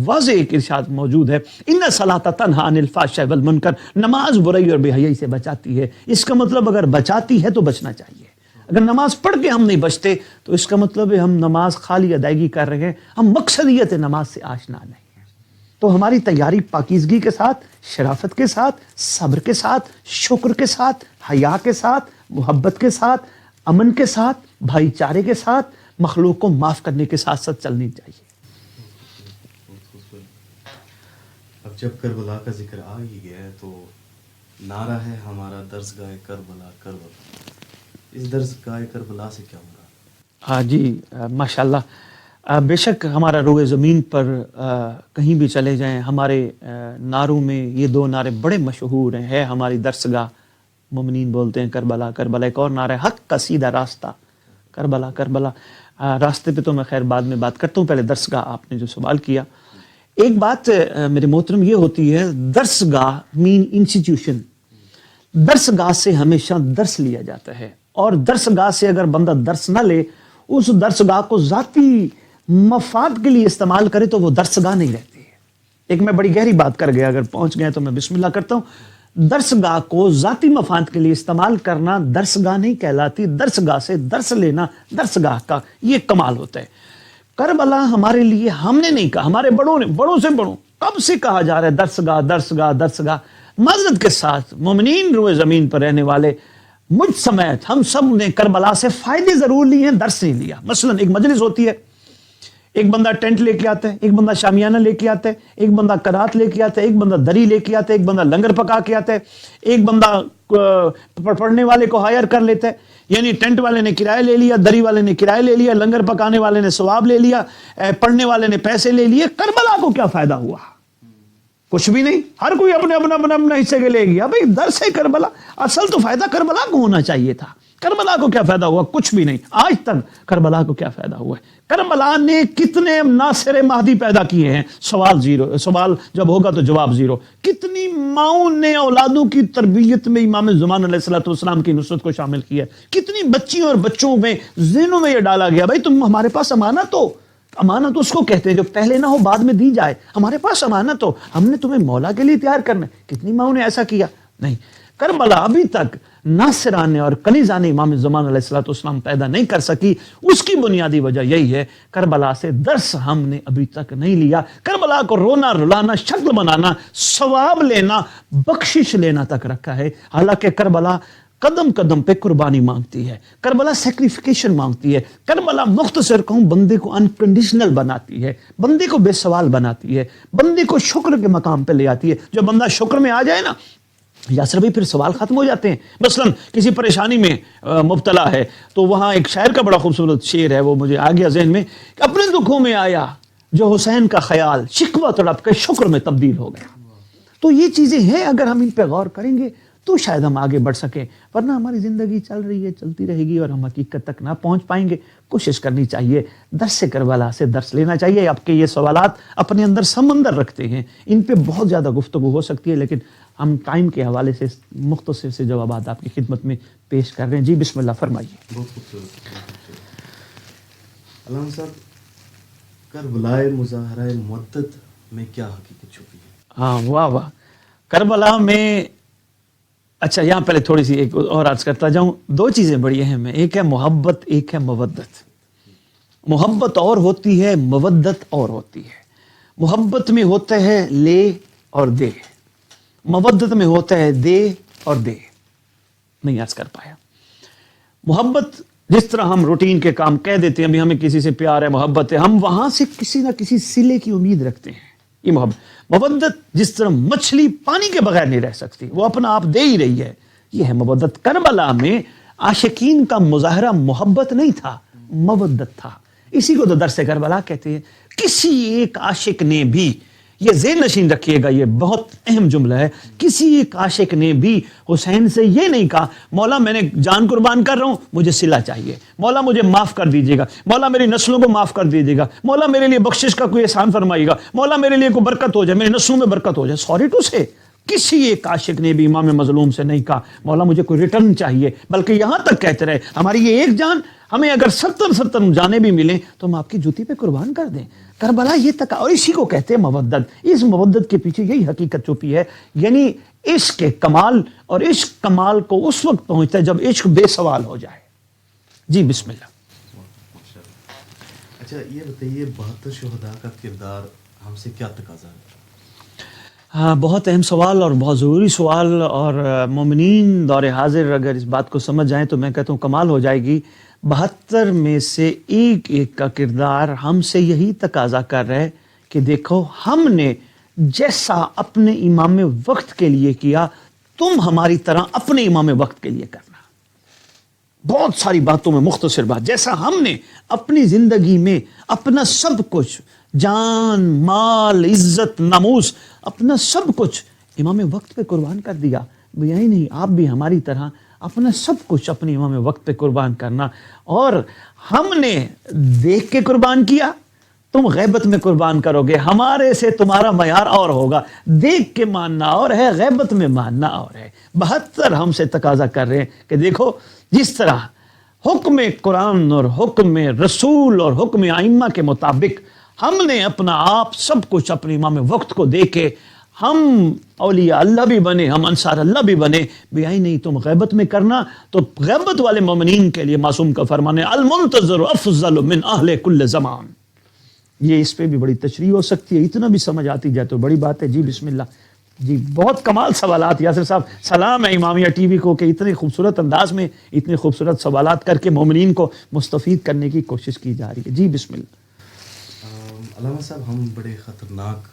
واضح ایک ارشاد موجود ہے، ان الصلاۃ تنہی عن الفحشاء والمنکر، نماز برائی اور بے حیائی سے بچاتی ہے. اس کا مطلب اگر بچاتی ہے تو بچنا چاہیے. اگر نماز پڑھ کے ہم نہیں بچتے تو اس کا مطلب ہے ہم نماز خالی ادائیگی کر رہے ہیں، ہم مقصدیت نماز سے آشنا نہیں ہیں۔ تو ہماری تیاری پاکیزگی کے ساتھ، شرافت کے ساتھ، صبر کے ساتھ، شکر کے ساتھ، حیا کے ساتھ، محبت کے ساتھ، امن کے ساتھ، بھائی چارے کے ساتھ، مخلوق کو معاف کرنے کے ساتھ ساتھ چلنی چاہیے۔ اب جب کربلا کا ذکر آ ہی گیا ہے تو نعرہ ہے ہمارا درسگاہ کربلا کربلا، اس درسگاہ کربلا سے کیا مراد؟ جی ماشاءاللہ، بے شک ہمارا روئے زمین پر کہیں بھی چلے جائیں، ہمارے نعروں میں یہ دو نعرے بڑے مشہور ہیں۔ ہے ہماری درسگاہ، مومنین بولتے ہیں کربلا کربلا، ایک اور نعرہ ہے حق کا سیدھا راستہ، کربلا کربلا۔ راستے پہ تو میں خیر بعد میں بات کرتا ہوں، پہلے درسگاہ آپ نے جو سوال کیا۔ ایک بات میرے محترم یہ ہوتی ہے، درسگاہ مین انسٹیٹیوشن، درسگاہ سے ہمیشہ درس لیا جاتا ہے، اور درسگاہ سے اگر بندہ درس نہ لے، اس درسگاہ کو ذاتی مفاد کے لیے استعمال کرے تو وہ درسگاہ نہیں رہتی ہے۔ ایک میں بڑی گہری بات کر گیا، اگر پہنچ گئے تو میں بسم اللہ کرتا ہوں۔ درسگاہ کو ذاتی مفاد کے لیے استعمال کرنا درسگاہ نہیں کہلاتی، درسگاہ سے درس لینا درسگاہ کا یہ کمال ہوتا ہے۔ کربلا ہمارے لیے ہم نے نہیں کہا، ہمارے بڑوں نے، بڑوں سے بڑوں کب سے کہا جا رہا ہے درسگاہ درسگاہ درسگاہ۔ معذرت کے ساتھ مومنین روئے زمین پر رہنے والے مجھ سمیت ہم سب نے کربلا سے فائدے ضرور لیے ہیں، درس نہیں لیا۔ مثلا ایک مجلس ہوتی ہے، ایک بندہ ٹینٹ لے کے آتا ہے، ایک بندہ شامیانہ لے کے آتا ہے، ایک بندہ کرات لے کے آتا ہے، ایک بندہ دری لے کے آتا ہے، ایک بندہ لنگر پکا کے آتا ہے، ایک بندہ پڑھنے والے کو ہائر کر لیتا ہے، یعنی ٹینٹ والے نے کرایہ لے لیا، دری والے نے کرایہ لے لیا، لنگر پکانے والے نے ثواب لے لیا، پڑھنے والے نے پیسے لے لیے۔ کربلا کو کیا فائدہ ہوا؟ کچھ بھی نہیں، ہر کوئی اپنے اپنا حصے کے لے گیا۔ بھائی درس ہے کربلا، اصل تو فائدہ کربلا کو ہونا چاہیے تھا۔ کربلا کو کیا فائدہ ہوا؟ کچھ بھی نہیں۔ آج تک کربلا کو کیا فائدہ ہوا ہے؟ کربلا نے کتنے ناصر مہدی پیدا کیے ہیں؟ سوال زیرو، سوال جب ہوگا تو جواب زیرو۔ کتنی ماؤں نے اولادوں کی تربیت میں امام زمان علیہ السلام کی نصرت کو شامل کیا ہے؟ کتنی بچیوں اور بچوں میں ذہنوں میں یہ ڈالا گیا بھائی تم ہمارے پاس امانت ہو۔ امانت اس کو کہتے ہیں جو پہلے نہ ہو بعد میں دی جائے۔ ہمارے پاس امانت ہو، ہم نے تمہیں مولا کے لیے تیار کرنا ہے۔ کتنی ماؤں نے ایسا کیا؟ نہیں۔ کربلا ابھی تک ناصران اور کنیزان امام زمان علیہ السلام پیدا نہیں کر سکی، اس کی بنیادی وجہ یہی ہے، کربلا سے درس ہم نے ابھی تک نہیں لیا۔ کربلا کو رونا رلانا، شکل بنانا، ثواب لینا، بخشش لینا تک رکھا ہے۔ حالانکہ کربلا قدم قدم پہ قربانی مانگتی ہے، کربلا سیکریفیکیشن مانگتی ہے، کربلا مختصر کہوں بندے کو انکنڈیشنل بناتی ہے، بندے کو بے سوال بناتی ہے، بندے کو شکر کے مقام پہ لے آتی ہے۔ جو بندہ شکر میں آ جائے نا، یاسر بھائی پھر سوال ختم ہو جاتے ہیں۔ مثلا کسی پریشانی میں مبتلا ہے تو وہاں ایک شاعر کا بڑا خوبصورت شعر ہے، وہ مجھے آ گیا ذہن میں، کہ اپنے دکھوں میں آیا جو حسین کا خیال، شکوہ تڑپ کے شکر میں تبدیل ہو گیا۔ تو یہ چیزیں ہیں، اگر ہم ان پہ غور کریں گے تو شاید ہم آگے بڑھ سکیں، ورنہ ہماری زندگی چل رہی ہے، چلتی رہے گی اور ہم حقیقت تک نہ پہنچ پائیں گے۔ کوشش کرنی چاہیے، درس کربلا سے درس لینا چاہیے۔ آپ کے یہ سوالات اپنے اندر سمندر رکھتے ہیں، ان پہ بہت زیادہ گفتگو ہو سکتی ہے، لیکن ہم ٹائم کے حوالے سے مختصر سے جوابات آپ کی خدمت میں پیش کر رہے ہیں۔ جی بسم اللہ فرمائیے۔ بہت خوبصورت، بہت خوبصورت۔ علامہ صاحب، کربلائے مظاہرہ مودت میں کیا حقیقت چھپی ہے؟ ہاں واہ واہ۔ کربلا میں، اچھا یہاں پہلے تھوڑی سی ایک اور عرض کرتا جاؤں، دو چیزیں بڑی اہم ہیں، ایک ہے محبت، ایک ہے مودت۔ محبت اور ہوتی ہے، مودت اور ہوتی ہے۔ محبت میں ہوتا ہے لے اور دے، مودت میں ہوتا ہے دے اور دے۔ نہیں عرض کر پایا۔ محبت جس طرح ہم روٹین کے کام کہہ دیتے ہیں، ابھی ہمیں کسی سے پیار ہے، محبت ہے، ہم وہاں سے کسی نہ کسی صلے کی امید رکھتے ہیں، یہ محبت۔ مودت جس طرح مچھلی پانی کے بغیر نہیں رہ سکتی، وہ اپنا آپ دے ہی رہی ہے، یہ ہے مودت۔ کربلا میں عاشقین کا مظاہرہ محبت نہیں تھا، مودت تھا۔ اسی کو تو درس کربلا کہتے ہیں۔ کسی ایک عاشق نے بھی، یہ ذہن نشین رکھیے گا، یہ بہت اہم جملہ ہے، کسی ایک عاشق نے بھی حسین سے یہ نہیں کہا مولا میں نے جان قربان کر رہا ہوں، مجھے صلہ چاہیے، مولا مجھے معاف کر دیجیے گا، مولا میری نسلوں کو معاف کر دیجیے گا، مولا میرے لیے بخشش کا کوئی احسان فرمائیے گا، مولا میرے لیے کوئی برکت ہو جائے، میری نسلوں میں برکت ہو جائے۔ سوری ٹو سے کسی ایک عاشق نے بھی امام مظلوم سے نہیں کہا مولا مجھے کوئی ریٹرن چاہیے، بلکہ یہاں تک کہتے رہے ہماری یہ ایک جان، ہمیں اگر 70 جانیں بھی ملیں تو ہم آپ کی جوتی پہ قربان کر دیں۔ کربلا یہ تک، اور اسی کو کہتے ہیں مودت۔ اس مودت کے پیچھے یہی حقیقت چھپی ہے، یعنی عشق کے کمال، اور عشق کمال کو اس وقت پہنچتا ہے جب عشق بے سوال ہو جائے۔ جی بسم اللہ. ماشاء اللہ. اچھا یہ بتائیے 72 شہداء کا کردار ہم سے کیا تقاضا ہے؟ ہاں بہت اہم سوال اور بہت ضروری سوال، اور مومنین دور حاضر اگر اس بات کو سمجھ جائیں تو میں کہتا ہوں کمال ہو جائے گی. 72 میں سے ایک ایک کا کردار ہم سے یہی تقاضا کر رہا ہے کہ دیکھو ہم نے جیسا اپنے امام وقت کے لیے کیا تم ہماری طرح اپنے امام وقت کے لیے کرنا. بہت ساری باتوں میں مختصر بات، جیسا ہم نے اپنی زندگی میں اپنا سب کچھ، جان مال عزت ناموس، اپنا سب کچھ امام وقت پہ قربان کر دیا، یہی نہیں آپ بھی ہماری طرح اپنا سب کچھ اپنے امام وقت پہ قربان کرنا. اور ہم نے دیکھ کے قربان کیا، تم غیبت میں قربان کرو گے، ہمارے سے تمہارا معیار اور ہوگا. دیکھ کے ماننا اور ہے، غیبت میں ماننا اور ہے. 72 ہم سے تقاضا کر رہے ہیں کہ دیکھو جس طرح حکم قرآن اور حکم رسول اور حکم ائمہ کے مطابق ہم نے اپنا آپ سب کچھ اپنے امام وقت کو دے کے ہم اولیاء اللہ بھی بنے، ہم انصار اللہ بھی بنے. بیائی نہیں تم غیبت میں کرنا. تو غیبت والے مومنین کے لیے معصوم کا فرمان ہے المنتظر افضل من اہل کل زمان. یہ اس پہ بھی بڑی تشریح ہو سکتی ہے، اتنا بھی سمجھ آتی جائے تو بڑی بات ہے. جی بسم اللہ. جی بہت کمال سوالات یاسر صاحب، سلام ہے امامیہ ٹی وی کو کہ اتنے خوبصورت انداز میں اتنے خوبصورت سوالات کر کے مومنین کو مستفید کرنے کی کوشش کی جا رہی ہے. جی بسم اللہ. علامہ صاحب ہم بڑے خطرناک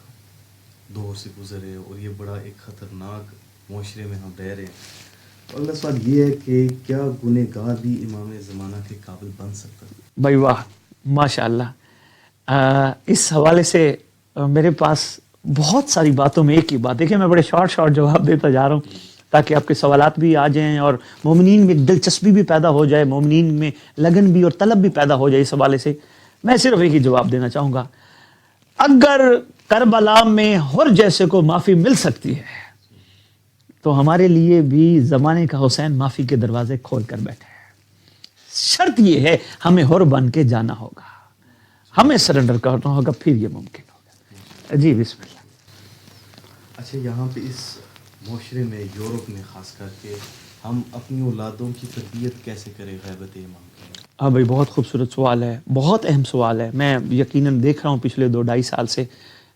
دور سے گزرے اور یہ بڑا ایک خطرناک معاشرے میں ہم رہ رہے ہیں. اللہ سوال یہ ہے کہ کیا گنہگار بھی امام زمانہ کے قابل بن سکتا ہے؟ بھائی واہ ماشاء اللہ. اس حوالے سے میرے پاس بہت ساری باتوں میں ایک ہی بات، دیکھیں میں بڑے شارٹ جواب دیتا جا رہا ہوں تاکہ آپ کے سوالات بھی آ جائیں اور مومنین میں دلچسپی بھی پیدا ہو جائے، مومنین میں لگن بھی اور طلب بھی پیدا ہو جائے. اس حوالے سے میں صرف ایک ہی جواب دینا چاہوں گا، اگر کربلا میں ہر جیسے کو معافی مل سکتی ہے تو ہمارے لیے بھی زمانے کا حسین معافی کے دروازے کھول کر بیٹھے ہیں. شرط یہ ہے ہمیں ہر بن کے جانا ہوگا، ہمیں سرنڈر کرنا ہوگا، پھر یہ ممکن ہوگا. جی بسم اللہ. اچھا یہاں پہ اس معاشرے میں یورپ میں خاص کر کے ہم اپنی اولادوں کی تربیت کیسے کریں غیبت امام کی؟ ہاں بھائی بہت خوبصورت سوال ہے، بہت اہم سوال ہے. میں یقیناً دیکھ رہا ہوں پچھلے 2-2.5 سال سے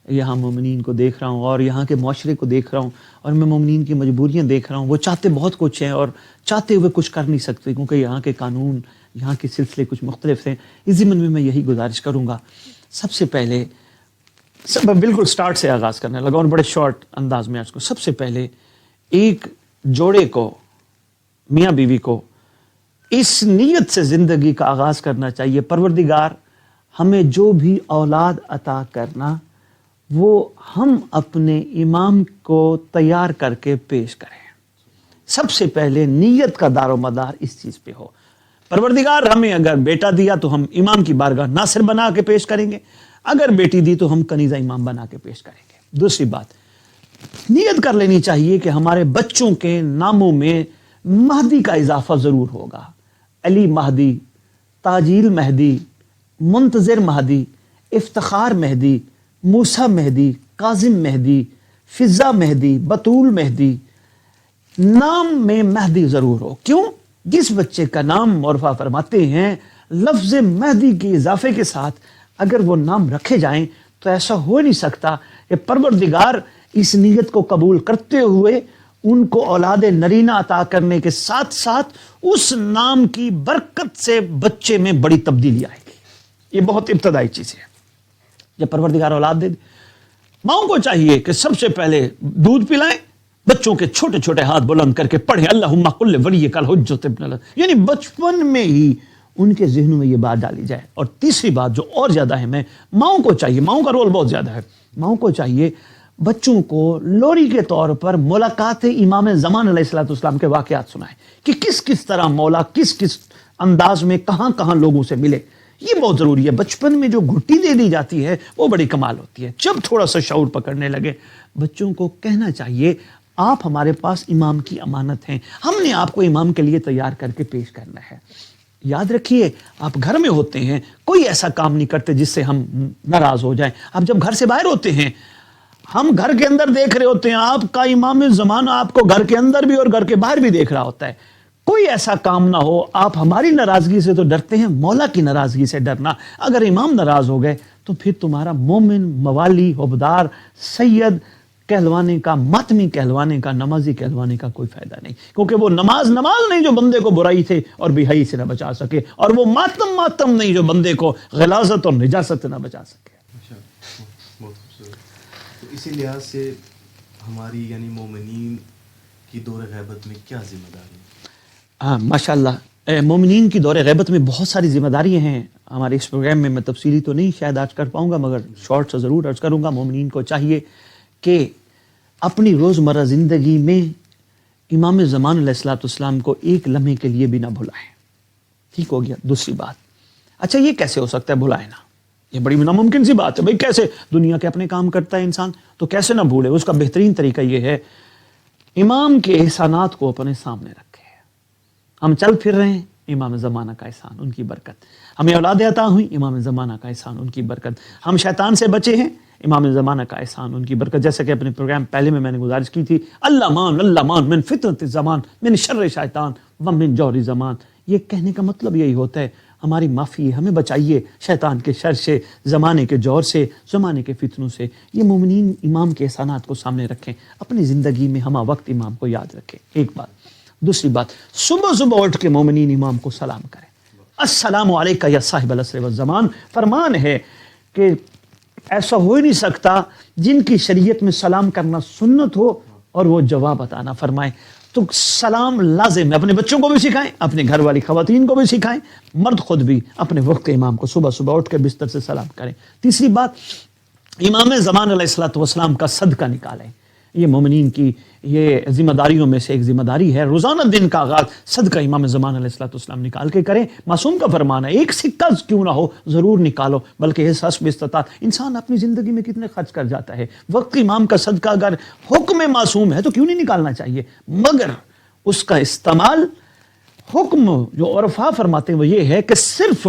یہاں مومنین کو دیکھ رہا ہوں اور یہاں کے معاشرے کو دیکھ رہا ہوں اور میں مومنین کی مجبوریاں دیکھ رہا ہوں. وہ چاہتے بہت کچھ ہیں اور چاہتے ہوئے کچھ کر نہیں سکتے کیونکہ یہاں کے قانون، یہاں کے سلسلے کچھ مختلف ہیں. اس ضمن میں یہی گزارش کروں گا، سب سے پہلے بالکل سٹارٹ سے آغاز کرنے لگا اور بڑے شارٹ انداز میں آج کو. سب سے پہلے ایک جوڑے کو، میاں بیوی کو اس نیت سے زندگی کا آغاز کرنا چاہیے، پروردگار ہمیں جو بھی اولاد عطا کرنا وہ ہم اپنے امام کو تیار کر کے پیش کریں. سب سے پہلے نیت کا دار و مدار اس چیز پہ ہو. پروردگار ہمیں اگر بیٹا دیا تو ہم امام کی بارگاہ ناصر بنا کے پیش کریں گے، اگر بیٹی دی تو ہم کنیزہ امام بنا کے پیش کریں گے. دوسری بات، نیت کر لینی چاہیے کہ ہمارے بچوں کے ناموں میں مہدی کا اضافہ ضرور ہوگا. علی مہدی، تاجیل مہدی، منتظر مہدی، افتخار مہدی، موسیٰ مہدی، کاظم مہدی، فضا مہدی، بطول مہدی، نام میں مہدی ضرور ہو. کیوں؟ جس بچے کا نام مورفا فرماتے ہیں لفظ مہدی کے اضافے کے ساتھ اگر وہ نام رکھے جائیں تو ایسا ہو نہیں سکتا کہ پروردگار اس نیت کو قبول کرتے ہوئے ان کو اولاد نرینہ عطا کرنے کے ساتھ ساتھ اس نام کی برکت سے بچے میں بڑی تبدیلی آئے گی. یہ بہت ابتدائی چیز ہے. جب پروردگار اولاد دے، ماؤں کو چاہیے کہ سب سے پہلے دودھ پلائیں، بچوں کے چھوٹے چھوٹے ہاتھ بلند کر کے پڑھیں اللہم کل ولیک الحجۃ ابن اللہ، یعنی بچپن میں ہی ان کے ذہنوں میں یہ بات ڈالی جائے. اور تیسری بات جو اور زیادہ ہے، ماؤں کو چاہیے، ماؤں کا رول بہت زیادہ ہے، ماؤں کو چاہیے بچوں کو لوری کے طور پر ملاقات امام زمان علیہ الصلوۃ والسلام کے واقعات سنائیں کہ کس کس طرح مولا کس کس انداز میں کہاں کہاں لوگوں سے ملے. یہ بہت ضروری ہے. بچپن میں جو گھٹی دے دی جاتی ہے وہ بڑی کمال ہوتی ہے. جب تھوڑا سا شعور پکڑنے لگے بچوں کو کہنا چاہیے آپ ہمارے پاس امام کی امانت ہیں، ہم نے آپ کو امام کے لیے تیار کر کے پیش کرنا ہے. یاد رکھیے آپ گھر میں ہوتے ہیں، کوئی ایسا کام نہیں کرتے جس سے ہم ناراض ہو جائیں. آپ جب گھر سے باہر ہوتے ہیں، ہم گھر کے اندر دیکھ رہے ہوتے ہیں، آپ کا امام زمانہ آپ کو گھر کے اندر بھی اور گھر کے باہر بھی دیکھ رہا ہوتا ہے. کوئی ایسا کام نہ ہو. آپ ہماری ناراضگی سے تو ڈرتے ہیں, مولا کی ناراضگی سے ڈرنا. اگر امام ناراض ہو گئے تو پھر تمہارا مومن, موالی, حبدار, سید کہلوانے کا, ماتمی کہلوانے کا, نمازی کہلوانے کا کوئی فائدہ نہیں. کیونکہ وہ نماز نہیں جو بندے کو برائی سے اور بے حیائی سے نہ بچا سکے, اور وہ ماتم نہیں جو بندے کو غلاظت اور نجاست سے نہ بچا سکے. بہت خوبصورت. تو اسی لحاظ سے ہماری یعنی مومنین کی دور غیبت میں کیا ذمہ داری ہے؟ ہاں ماشاء اللہ, مومنین کی دور غیبت میں بہت ساری ذمہ داریاں ہیں. ہمارے اس پروگرام میں تفصیلی تو نہیں شاید آج کر پاؤں گا, مگر شارٹ سے ضرور عرض کروں گا. مومنین کو چاہیے کہ اپنی روزمرہ زندگی میں امام زمان علیہ الصلوۃ والسلام کو ایک لمحے کے لیے بھی نہ بھلائیں. ٹھیک ہو گیا. دوسری بات, اچھا یہ کیسے ہو سکتا ہے بھلائے نہ؟ یہ بڑی ناممکن سی بات ہے بھائی. کیسے دنیا کے اپنے کام کرتا ہے انسان, تو کیسے نہ بھولے؟ اس کا بہترین طریقہ یہ ہے امام کے احسانات کو اپنے سامنے رکھے. ہم چل پھر رہے ہیں, امام زمانہ کا احسان, ان کی برکت. ہمیں اولاد عطا ہوئی, امام زمانہ کا احسان, ان کی برکت. ہم شیطان سے بچے ہیں, امام زمانہ کا احسان, ان کی برکت. جیسا کہ اپنے پروگرام پہلے میں نے گزارش کی تھی, اللہ مان من فتنۃ الزمان من شر شیطان ومن جور زمان. یہ کہنے کا مطلب یہی ہوتا ہے ہماری معافی ہے, ہمیں بچائیے شیطان کے شر سے, زمانے کے جور سے, زمانے کے فتنوں سے. یہ مومنین امام کے احسانات کو سامنے رکھیں, اپنی زندگی میں ہمہ وقت امام کو یاد رکھیں. ایک بات. دوسری بات, صبح اٹھ کے مومنین امام کو سلام کریں. السلام علیکہ یا صاحب العصر والزمان. فرمان ہے کہ ایسا ہو ہی نہیں سکتا جن کی شریعت میں سلام کرنا سنت ہو اور وہ جواب عطا نہ فرمائیں. تو سلام لازم ہے. اپنے بچوں کو بھی سکھائیں, اپنے گھر والی خواتین کو بھی سکھائیں, مرد خود بھی اپنے وقت امام کو صبح اٹھ کے بستر سے سلام کریں. تیسری بات, امام زمان علیہ الصلوۃ والسلام کا صدقہ نکالیں. یہ مومنین کی یہ ذمہ داریوں میں سے ایک ذمہ داری ہے. روزانہ دن کا آغاز صدقہ امام زمان علیہ الصلوۃ والسلام نکال کے کریں. معصوم کا فرمان ہے, ایک سکہ کیوں نہ ہو ضرور نکالو. بلکہ اس حسب استطاعت انسان اپنی زندگی میں کتنے خرچ کر جاتا ہے. وقت امام کا صدقہ اگر حکم معصوم ہے تو کیوں نہیں نکالنا چاہیے, مگر اس کا استعمال حکم جو عرفا فرماتے ہیں وہ یہ ہے کہ صرف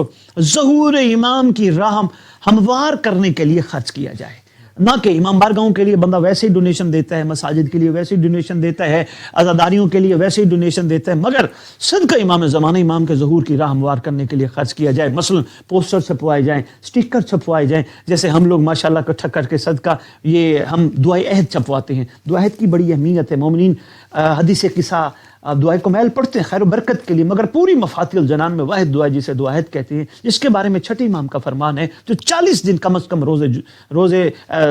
ظہور امام کی راہ ہموار کرنے کے لیے خرچ کیا جائے, نہ کہ امام بارگاہوں کے لیے بندہ ویسے ہی ڈونیشن دیتا ہے, مساجد کے لیے ویسے ہی ڈونیشن دیتا ہے, عزاداریوں کے لیے ویسے ہی ڈونیشن دیتا ہے, مگر صدقہ امام زمانہ, امام کے ظہور کی راہ ہموار کرنے کے لیے خرچ کیا جائے. مثلا پوسٹر چھپوائے جائیں, سٹیکر چھپوائے جائیں. جیسے ہم لوگ ماشاءاللہ اکٹھا کر کے صدقہ یہ ہم دعائے عہد چھپواتے ہیں. دعائے عہد کی بڑی اہمیت ہے. مومنین حدیث قصہ دعائے کمیل پڑھتے ہیں خیر و برکت کے لیے, مگر پوری مفاتیح الجنان میں واحد دعا جسے دعا عہد کہتے ہیں, جس کے بارے میں چھٹے امام کا فرمان ہے جو 40 دن کم از کم روزے